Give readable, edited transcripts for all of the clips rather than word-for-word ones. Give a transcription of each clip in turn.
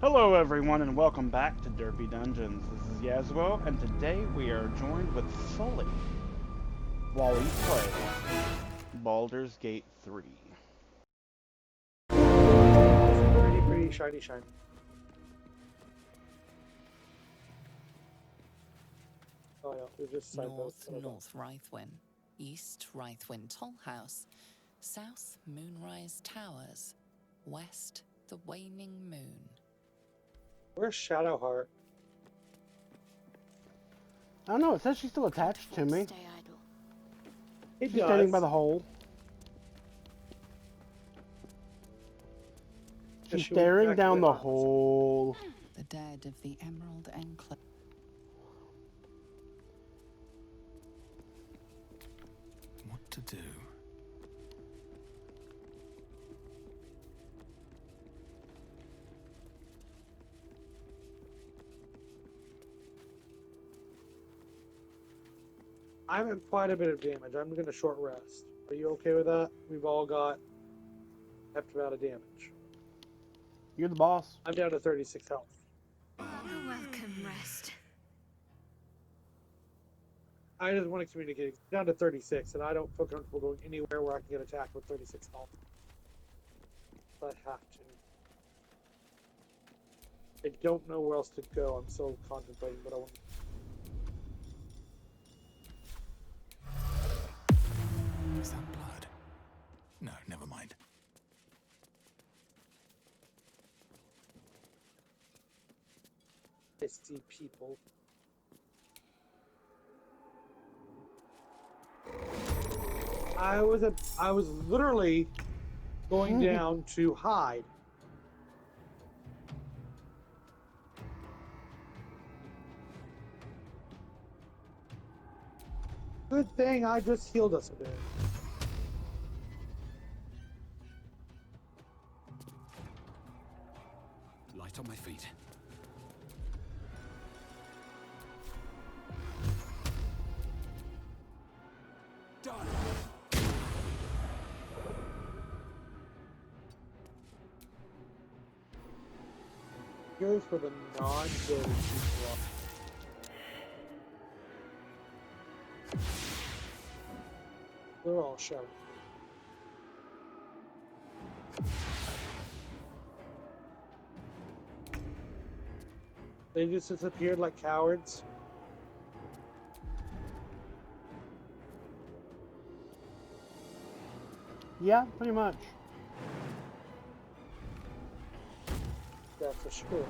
Hello, everyone, and welcome back to Derpy Dungeons. This is Yazwo, and today we are joined with Sully while we play Baldur's Gate 3. Pretty shiny. Oh yeah, we just side North Rythwin, East Rythwin Tollhouse, South Moonrise Towers, West the Waning Moon. Where's Shadowheart? I don't know, it says she's still attached to me. Stay idle. She's standing by the hole. She's staring down the hole. The dead of the Emerald Enclave. What to do? I'm in quite a bit of damage. I'm gonna short rest. Are you okay with that? We've all got F amount of damage. You're the boss. I'm down to 36 health. A welcome rest. I just want to communicate. Down to 36, and I don't feel comfortable going anywhere where I can get attacked with 36 health. But I have to. I don't know where else to go. I'm still contemplating, but I want. Is that blood? No, never mind. I see people. I was literally going down to hide. Good thing I just healed us a bit. Light on my feet. Done. Here's for the non-good people. They're all shouting. They just disappeared like cowards. Yeah, pretty much. That's for sure.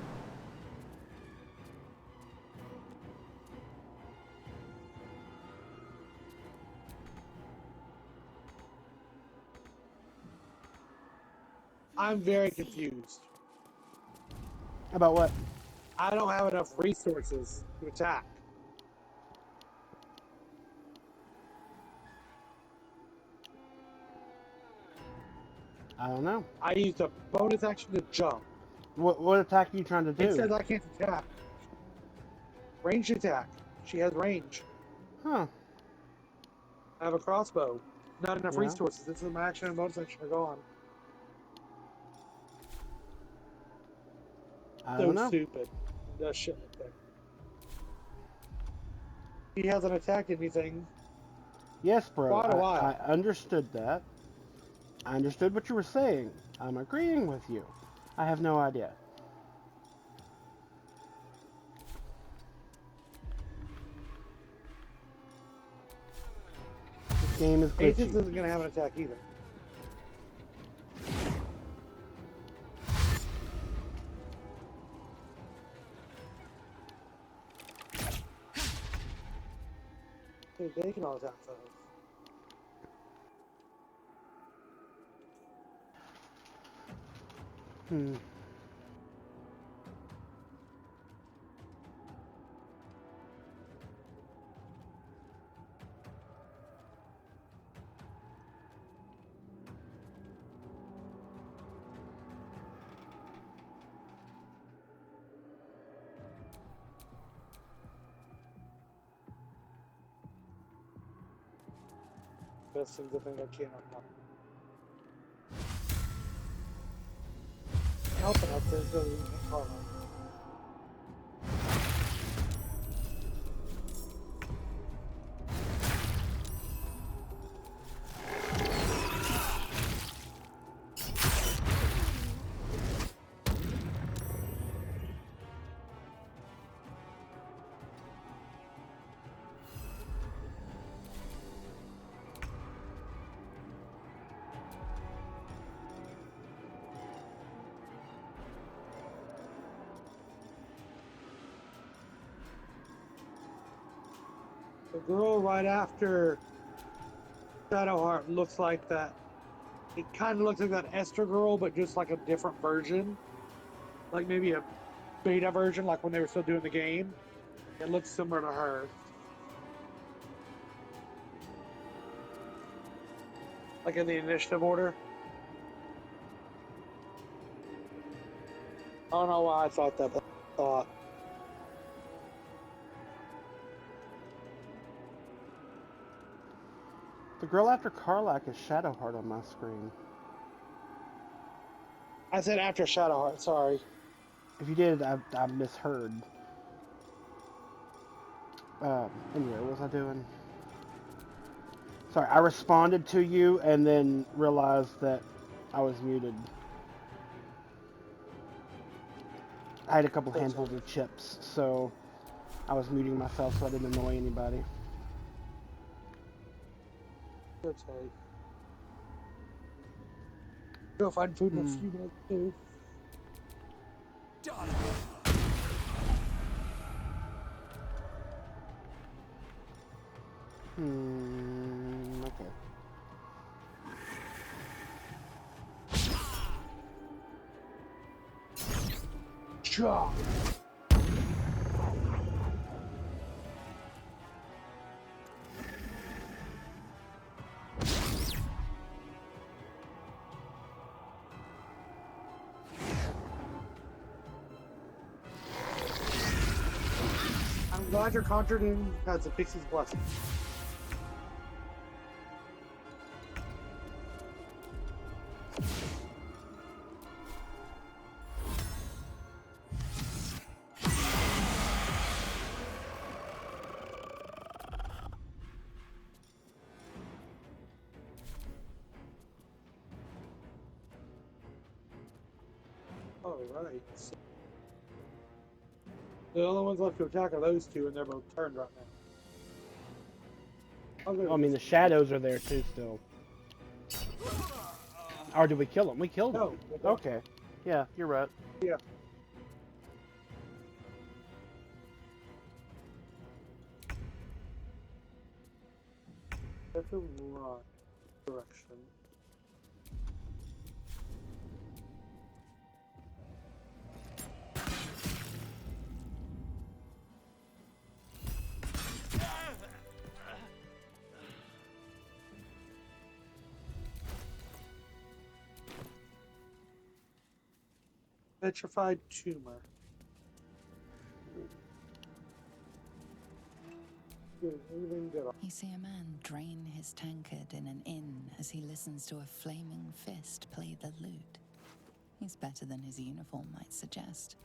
I'm very confused. About what? I don't have enough resources to attack. I don't know. I used a bonus action to jump. What attack are you trying to do? It says I can't attack. Ranged attack. She has range. Huh. I have a crossbow. Not enough Yeah. resources. This is my action and bonus action are gone. I So don't know. stupid. That shit like that. He hasn't attacked anything. Yes, bro. Quite a while. I understood that. I understood what you were saying. I'm agreeing with you. I have no idea. This game is Aegis glitchy. isn't going to have an attack either. Dude, they can all attack those. Hmm. Best thing to think I can't unlock. Helping up there, doesn't get caught on. The girl right after Shadowheart looks like that. It kind of looks like that Esther girl, but just like a different version. Like maybe a beta version, like when they were still doing the game. It looks similar to her. Like in the initiative order. I don't know why I thought that, but I thought. The girl after Karlak is Shadowheart on my screen. I said after Shadowheart, sorry. If you did, I misheard. Anyway, what was I doing? Sorry, I responded to you and then realized that I was muted. I had a couple handfuls of chips, so I was muting myself so I didn't annoy anybody. Okay. Go find food in a few minutes too. Okay. Chop. I'm glad your Conjuring has a Pixie's Blessing. Alright. So the only ones left to attack are those two, and they're both turned right now. I mean, the shadows are there too still. Or did we kill them? We killed them. No. Okay. Yeah, you're right. Yeah. That's a wrong direction. Petrified tumor. Good, everything good. You see a man drain his tankard in an inn as he listens to a flaming fist play the lute. He's better than his uniform might suggest.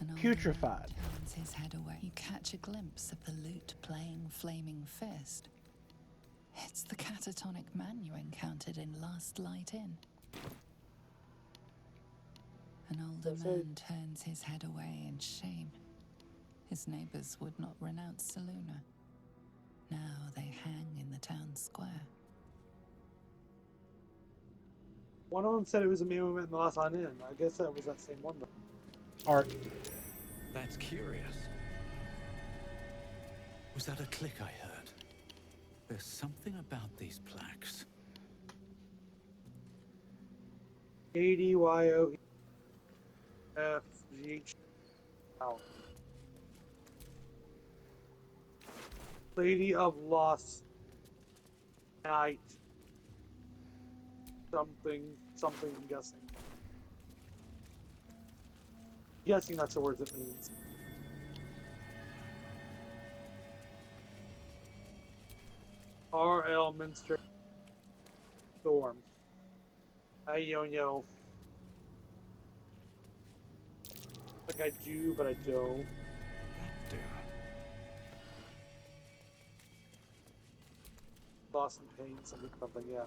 An older Putrefied. man turns his head away. You catch a glimpse of the lute playing flaming fist. It's the catatonic man you encountered in Last Light Inn. An older man turns his head away in shame. His neighbors would not renounce Saluna. Now they hang in the town square. One of them said it was a man we met in the last line in. I guess that was that same one. Art. That's curious. Was that a click I heard? There's something about these plaques. ADYOEFGH. Lady of Lost Night. Something, I'm guessing. Guessing that's the words it means. R.L. Minster Storm. Yo. Like I do, but I don't. That do. Lost in pain, something, yeah.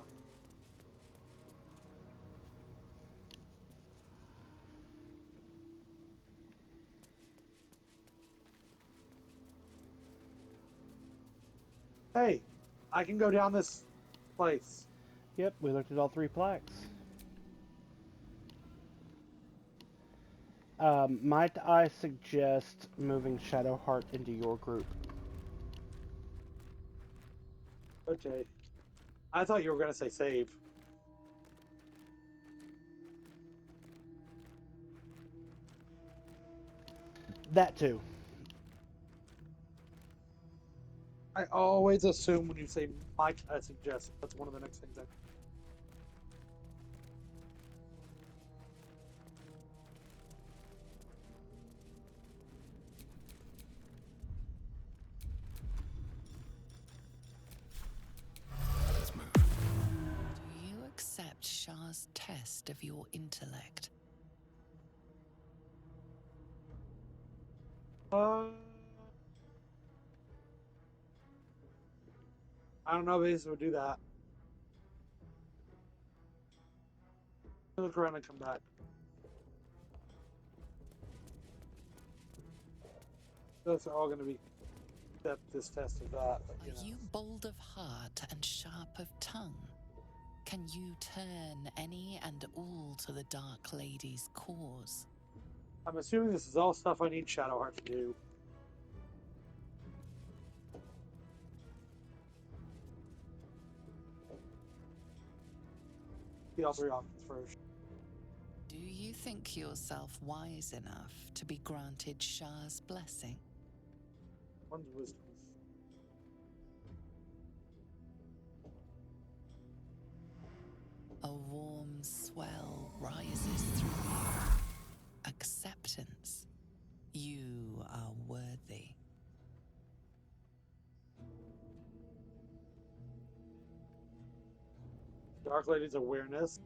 Hey, I can go down this place. Yep, we looked at all three plaques. Might I suggest moving Shadowheart into your group? Okay. I thought you were gonna say save. That too. I always assume when you say might I suggest, that's one of the next things I. Let's move. Do you accept Shah's test of your intellect? I don't know if these would do that. Look around and come back. Those are all going to be accept this test of that. But, Are you bold of heart and sharp of tongue? Can you turn any and all to the Dark Lady's cause? I'm assuming this is all stuff I need Shadowheart to do. The all three options first. Do you think yourself wise enough to be granted Shah's blessing? One's wisdom. A warm swell rises through you. Acceptance. You are worthy. Dark Lady's awareness.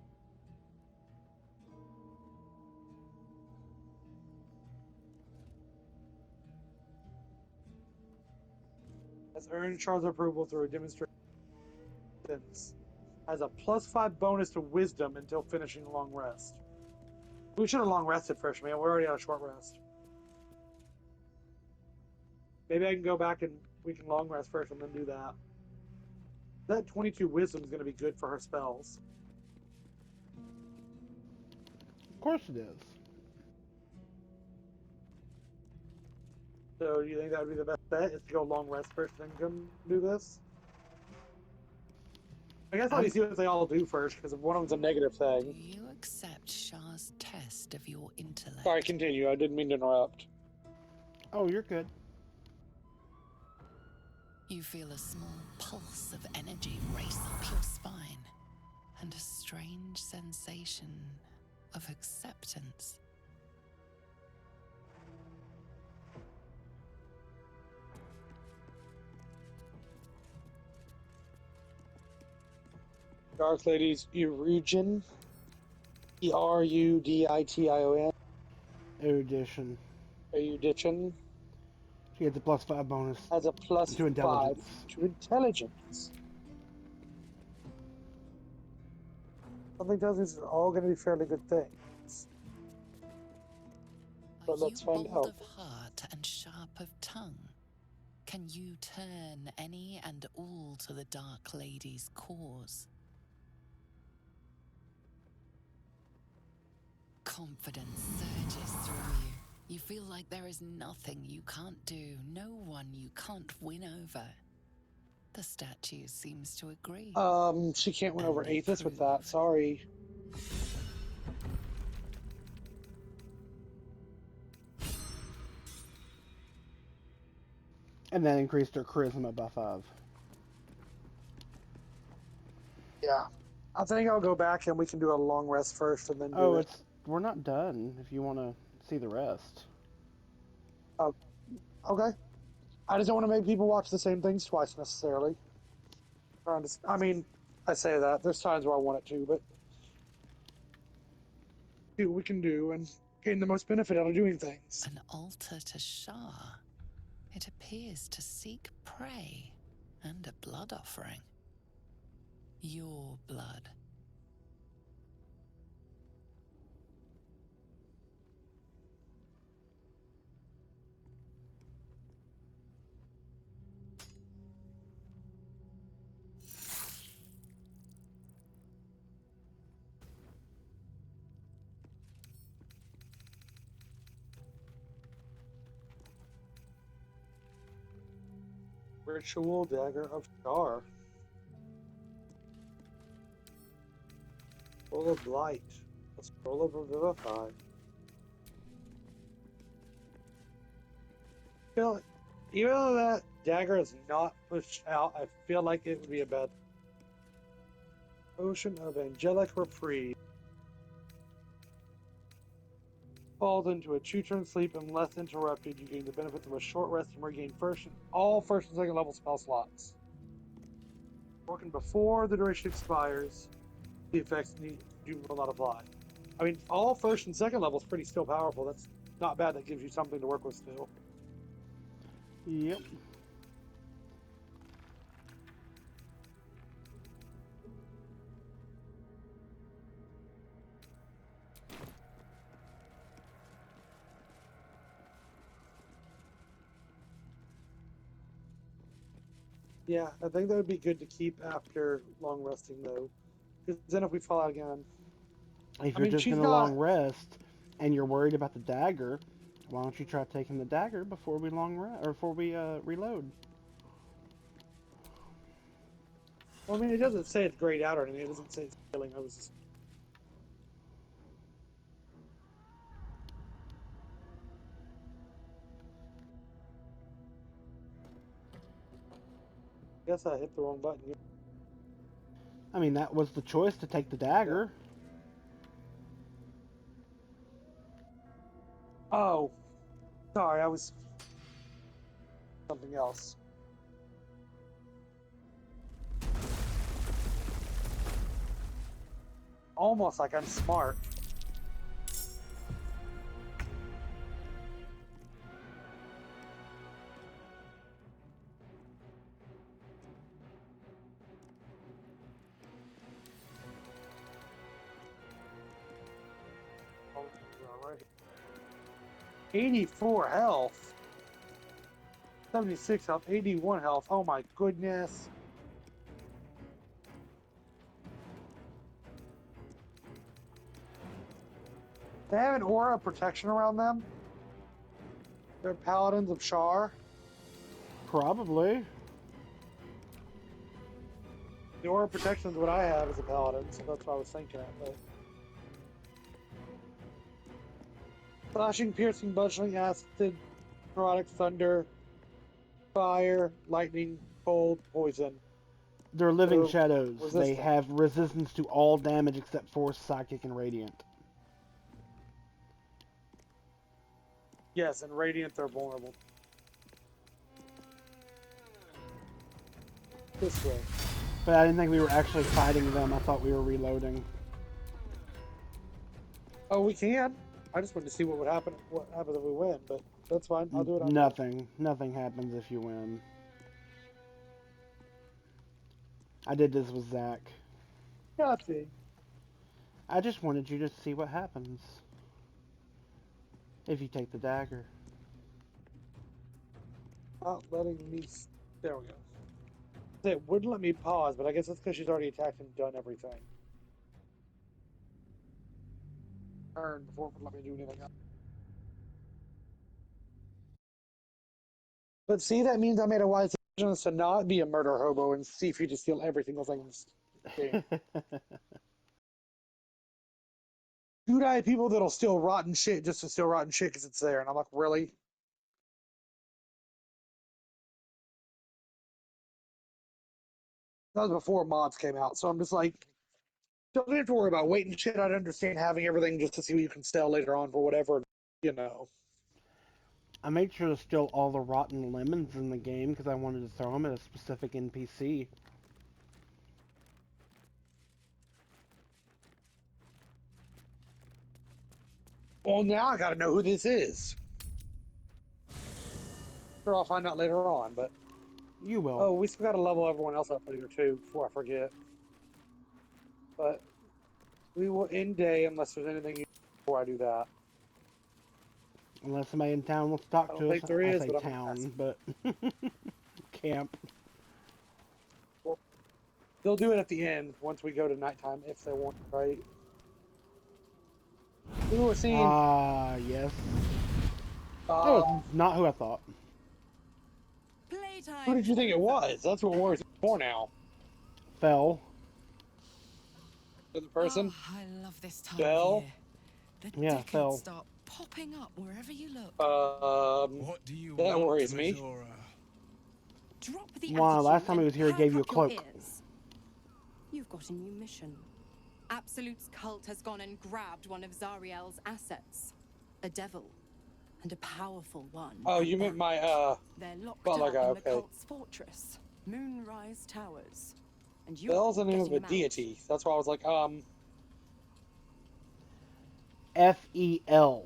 Has earned Char's approval through a demonstration. Has a +5 bonus to wisdom until finishing a long rest. We should have long rested first, man. We're already on a short rest. Maybe I can go back and we can long rest first and then do that. That 22 wisdom is going to be good for her spells. Of course it is. So do you think that would be the best bet? Is to go long rest first and then come do this? I guess let me see what they all do first, because if one of them's a negative Do thing. you accept Shah's test of your intellect? Sorry, continue. I didn't mean to interrupt. Oh, you're good. You feel a small pulse of energy race up your spine, and a strange sensation of acceptance. Dark Lady's Erudition. Erudition. Erudition. Erudition. She gets a +5 bonus Has a +5 to intelligence. to intelligence. Something tells me these are all going to be fairly good things. But Are let's you find bold out. of heart and sharp of tongue? Can you turn any and all to the Dark Lady's cause? Confidence surges through you. You feel like there is nothing you can't do, no one you can't win over. The statue seems to agree. She can't win over And Aethys with that. approve. Sorry. And then increased her charisma by 5. Yeah. I think I'll go back and we can do a long rest first and then do Oh, it. we're not done if you want to see the rest. Okay. I just don't want to make people watch the same things twice necessarily. I mean, I say that. There's times where I want it to, but see what we can do and gain the most benefit out of doing things. An altar to Shah. It appears to seek prey and a blood offering. Your blood. Ritual Dagger of Star. Scroll of Light. A Scroll of Revivify. Even though that dagger is not pushed out, I feel like it would be a bad. Ocean of Angelic Reprieve. Falls into a 2-turn sleep unless interrupted. You gain the benefits of a short rest and regain all first and second level spell slots. Working before the duration expires, the effects will not apply. I mean, all first and second level is pretty still powerful. That's not bad. That gives you something to work with still. Yep. Yeah, I think that would be good to keep after long resting, though. Because then if we fall out again... If I you're mean, just she's going to got... long rest and you're worried about the dagger, why don't you try taking the dagger before we reload? Well, I mean, it doesn't say it's grayed out or anything. It doesn't say it's killing. I was just... Guess I hit the wrong button. I mean, that was the choice to take the dagger. Yeah. Oh. Sorry, I was... something else. Almost like I'm smart. Oh, right. 84 health. 76 health. 81 health. Oh my goodness. They have an aura of protection around them. They're paladins of Shar. Probably. The aura of protection is what I have as a paladin, so that's what I was thinking of. But... Slashing, piercing, bludgeoning, acid, neurotic, thunder, fire, lightning, cold, poison. They're living So, shadows. They resistant. have resistance to all damage except for psychic and radiant. Yes, and radiant they're vulnerable. This way. But I didn't think we were actually fighting them. I thought we were reloading. Oh, we can. I just wanted to see what happens if we win, but that's fine. I'll do it. Nothing. Nothing happens if you win. I did this with Zach. Nothing. I just wanted you to see what happens if you take the dagger. Not letting me. There we go. It wouldn't let me pause, but I guess that's because she's already attacked and done everything. Turn before it would let me do anything else. But see, that means I made a wise decision to not be a murder hobo and see if you just steal every single thing in this game. Dude, I have people that'll steal rotten shit just to steal rotten shit because it's there, and I'm like, really? That was before mods came out, so I'm just like, don't have to worry about waiting shit. I'd understand having everything just to see what you can sell later on for whatever, you know. I made sure to steal all the rotten lemons in the game because I wanted to throw them at a specific NPC. Well, now I gotta know who this is. Sure, I'll find out later on, but... You will. Oh, we still gotta level everyone else up later, too, before I forget. But we will end day unless there's anything you before I do that. Unless somebody in town wants to talk I don't to us. think there I is, say but I'm town, but... Camp. Well, they'll do it at the end, once we go to nighttime, if they want, right? We were seeing... Yes. That was not who I thought. Playtime. Who did you think it was? That's what worries me more now. Fell. The person? Oh, I love this time Belle? of year. The Yeah, dickheads Fell. start popping up wherever you look. What do you That want, worries me. Mizora? Drop the Wow, attitude last time he and was here, he perk gave you up a your cloak. ears. You've got a new mission. Absolute's cult has gone and grabbed one of Zariel's assets. A devil. And a powerful one. Oh, at you meant that. my, They're locked butler up guy, in the okay. cult's fortress, Moonrise Towers. And you're Belle's the name of getting a them out. deity. That's why I was like, F-E-L.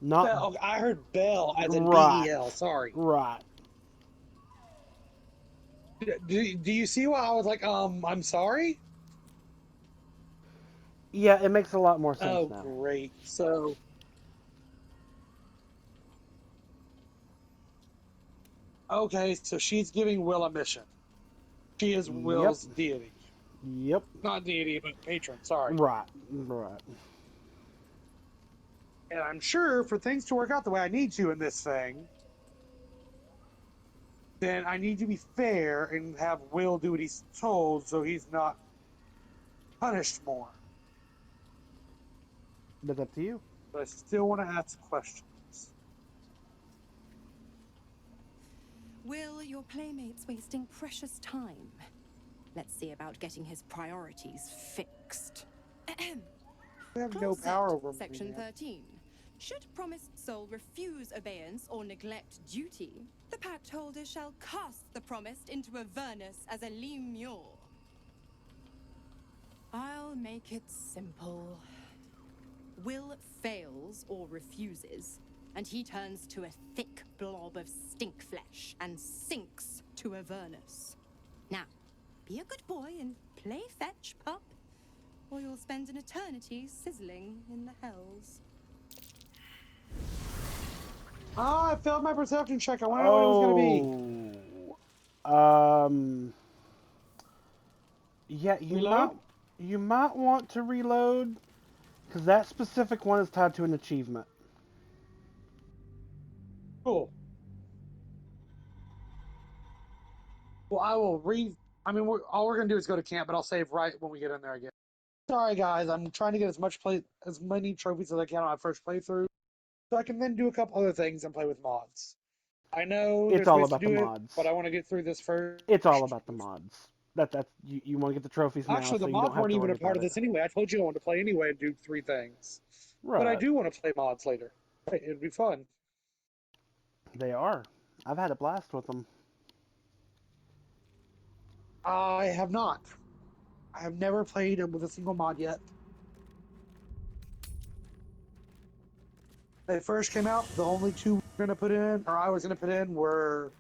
Not Belle. I heard Belle as in right. B-E-L. Sorry. Right. Do you see why I was like, I'm sorry? Yeah, it makes a lot more sense Oh, now. great. So, okay, so she's giving Will a mission. She is Yep. Will's deity. Yep. Not deity, but patron. Sorry. Right. Right. And I'm sure for things to work out the way I need to in this thing, then I need to be fair and have Will do what he's told so he's not punished more. That's up to you. But I still want to ask questions. Will, your playmate's wasting precious time. Let's see about getting his priorities fixed. We have no Clause power Z, over Section me. 13. Should promised soul refuse abeyance or neglect duty, the pact holder shall cast the promised into Avernus as a lemure. I'll make it simple. Will fails or refuses, and he turns to a thick blob of stink flesh and sinks to Avernus. Now, be a good boy and play fetch, pup, or you'll spend an eternity sizzling in the hells. Ah, I failed my perception check. I wonder what it was going to be. Yeah, Reload? you might want to reload because that specific one is tied to an achievement. Cool. Well, I will I mean, all we're going to do is go to camp, but I'll save right when we get in there again. Sorry, guys. I'm trying to get as many trophies as I can on my first playthrough, so I can then do a couple other things and play with mods. I know It's there's all ways to about the do it, mods. but I want to get through this first. It's all about the mods. That's you want to get the trophies now, Actually, so the you don't mods have weren't to even worry a part about of it. this anyway. I told you I wanted to play anyway and do 3 things. But I Right. do want to play mods later. Right, it'd be fun. They are. I've had a blast with them. I have not. I have never played them with a single mod yet. They first came out, the only 2 we were going to put in, or I was going to put in, were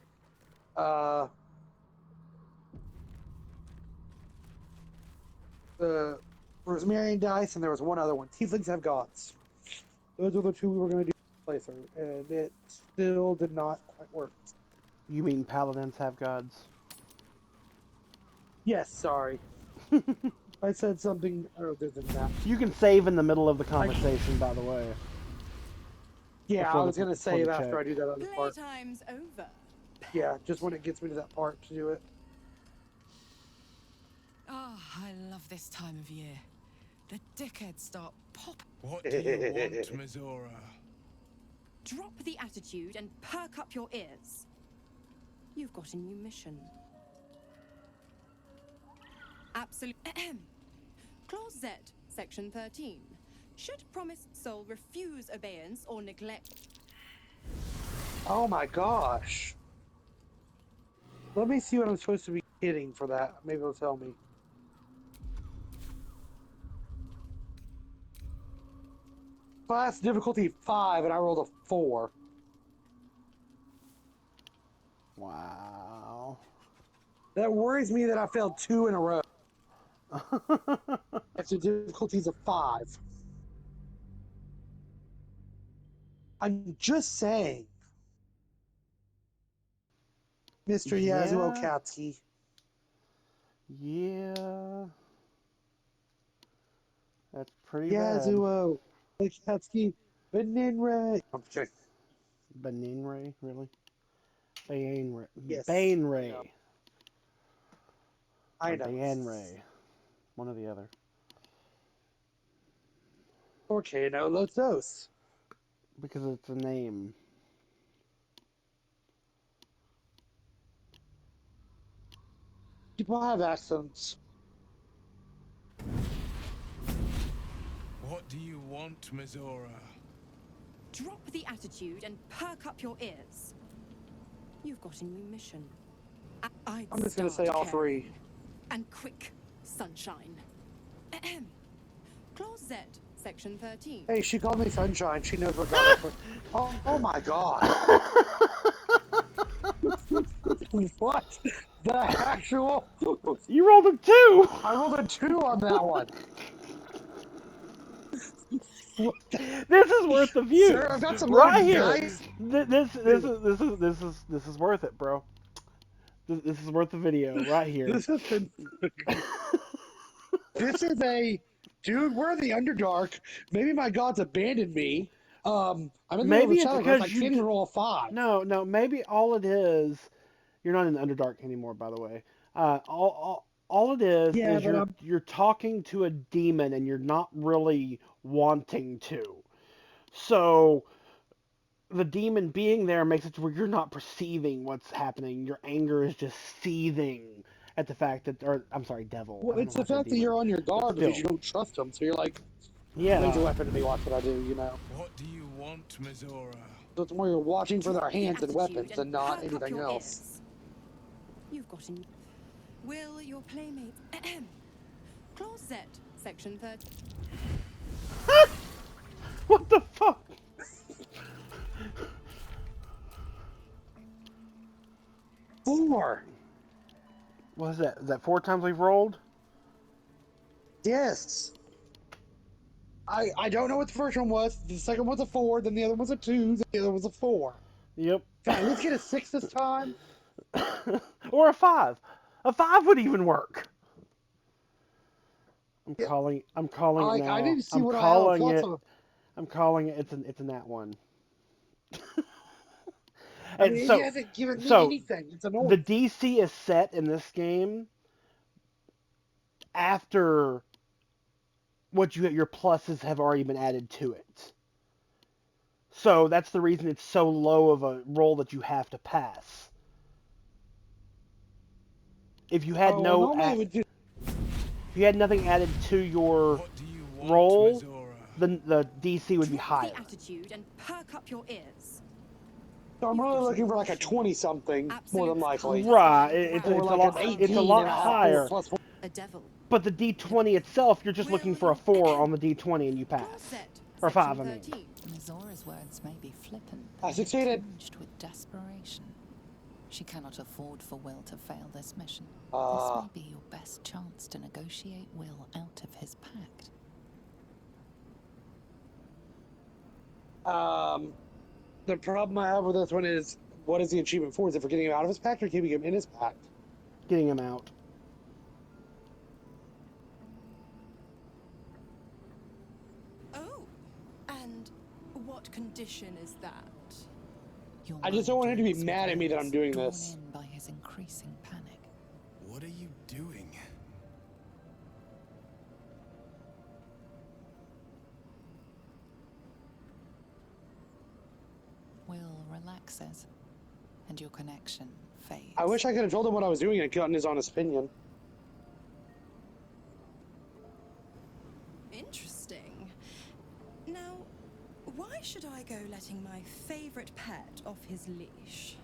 the Rosmarian Dice, and there was one other one. Tieflings Have Gods. Those are the 2 we were going to do playthrough, and it still did not quite work. You mean paladins have gods? Yes, sorry. I said something other than that. You can save in the middle of the conversation, by the way. Yeah, Before I was the- going to before save the after check. I do that other part. Playtime's over. Yeah, just when it gets me to that part to do it. Oh, I love this time of year. The dickheads start popping. What do you want, Mizora? Drop the attitude and perk up your ears. You've got a new mission. Absolute. Clause Z, Section 13. Should promised soul refuse abeyance or neglect. Oh my gosh. Let me see what I'm supposed to be hitting for that. Maybe it'll tell me. Class difficulty 5, and I rolled a 4. Wow. That worries me that I failed 2 in a row. If the difficulty's a 5. I'm just saying. Mr. Yasuo Yeah. Katsuki. Yeah. That's pretty bad. Yasuo Katsuki. Banana. I'm kidding. Ray, really? Bane Ray. Yes. Bane Ray. Yeah. Or I know. Dan Ray. One or the other. Okay, no, los dos. Because it's a name. People have accents. What do you want, Mizora? Drop the attitude and perk up your ears. You've got a new mission. I'd I'm just gonna say start all caring. three. And quick, sunshine. Ahem. Clause Z, section 13. Hey, she called me Sunshine. She knows what God is. Oh my God. What? The actual? You rolled a 2! I rolled a 2 on that one. This is worth the views. Sir, I've got some right loaded here. dice. This is worth it, bro. This is worth the video right here. This has been. This is a dude. We're in the Underdark. Maybe my gods abandoned me. I'm in the middle of Maybe the it's Shadowverse. because I can't even roll a 5. No, maybe all it is. You're not in the Underdark anymore, by the way. All it is Yeah, is but you're talking to a demon and you're not really wanting to. So the demon being there makes it to where you're not perceiving what's happening. Your anger is just seething at the fact that, or I'm sorry, devil. Well, it's the fact that you're on your guard because you don't trust them. So you're like, laser weapon to me. Watch what I do. You know. What do you want, Mizora? So it's more you're watching for their Drop the hands and attitude weapons and not perk up anything your else. ears. You've got a new... Will your playmate... Ahem. Clause Z, section 13. What the fuck? Four. What is that? Is that 4 times we've rolled? Yes. I don't know what the first one was. The second one was a 4, then the other one was a 2, then the other one was a 4. Yep. Can I at least get a 6 this time? Or a 5. A 5 would even work. I'm calling it now. I didn't see I'm what calling I have. it. I'm calling it. It's a nat 1. I And mean, so, he hasn't given me so anything. It's annoying. the DC is set in this game after what your pluses have already been added to it. So that's the reason it's so low of a roll that you have to pass. If you had if you had nothing added to your What do you want, roll, Mizora? the DC would be Drop higher. the attitude and perk up your ears. So I'm really looking for like a 20-something, more than likely. Right, it's Or a like lot. an 18 It's a lot and a half, higher. plus 4. A devil. But the D20 itself, you're just looking for a 4 on the D20 and you pass. Clause Z, Or 5, I section mean. 13. Mizora's words may be flippant, I but succeeded. tinged with desperation. She cannot afford for Will to fail this mission. This may be your best chance to negotiate Will out of his pact. The problem I have with this one is, what is the achievement for? Is it for getting him out of his pact or keeping him in his pact? Getting him out. Oh, and what condition is that? Your I just don't want him to be mind mad at me that I'm doing drawn this. in by his increasing panic. What are you doing? Will relaxes, and your connection fades. I wish I could have told him what I was doing and gotten his honest opinion. Interesting. Now, why should I go letting my favorite pet off his leash?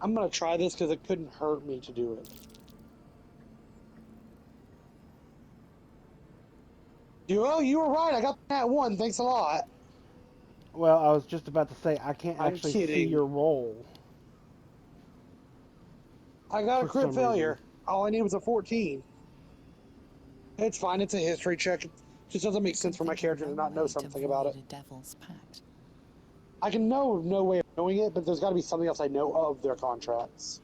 I'm gonna try this because it couldn't hurt me to do it. You were right. I got that one. Thanks a lot. Well, I was just about to say, I can't I'm actually see kidding. your roll. I got a For crit some failure. reason. All I need was a 14. It's fine. It's a history check. It just doesn't make sense for my character to not know something about it. A devil's pact. I can know no way of knowing it, but there's got to be something else I know of their contracts.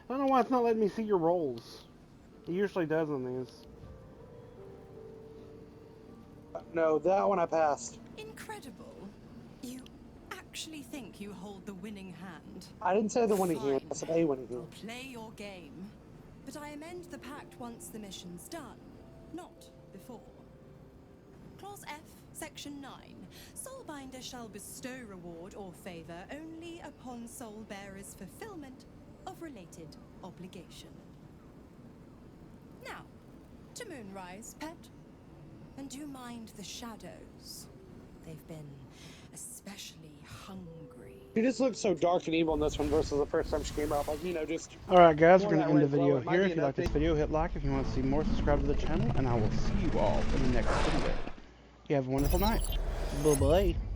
I don't know why it's not letting me see your rolls. It usually does on these. No, that one I passed. Incredible. You actually think you hold the winning hand? I didn't say the winning hand. Fine. I said a winning I'll hand. play your game. But I amend the pact once the mission's done, not before. Clause F, Section 9. Soulbinder shall bestow reward or favor only upon soul bearer's fulfillment of related obligation. Now, to Moonrise, pet. And do mind the shadows. They've been especially hungry. She just looks so dark and evil in this one versus the first time she came out. Like, you know, just... Alright guys, More we're going to that end the red glow. video It might here. be If you an like this update. video, hit like. If you want to see more, subscribe to the channel. And I will see you all in the next video. You have a wonderful night. Bye-bye.